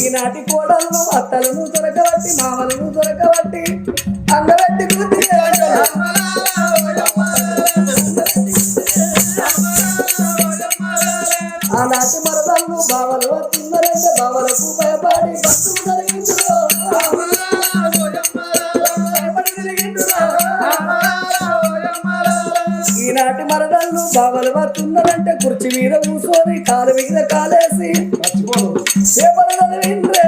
ఈనాటి కోడలను అత్తలను దొరకబట్టి మామలను దొరకబట్టి అందబెట్టి కూర్చి ఆనాటి మరదలను బావలు వస్తున్నారంటే బావలకు భయపడి బస్సు జరిగించు ఈనాటి మరదలను బావలు వస్తున్నారంటే కుర్చీ మీద కూర్చొని కాలు మీద కాలేసి పేపర్ చదివిండ్రే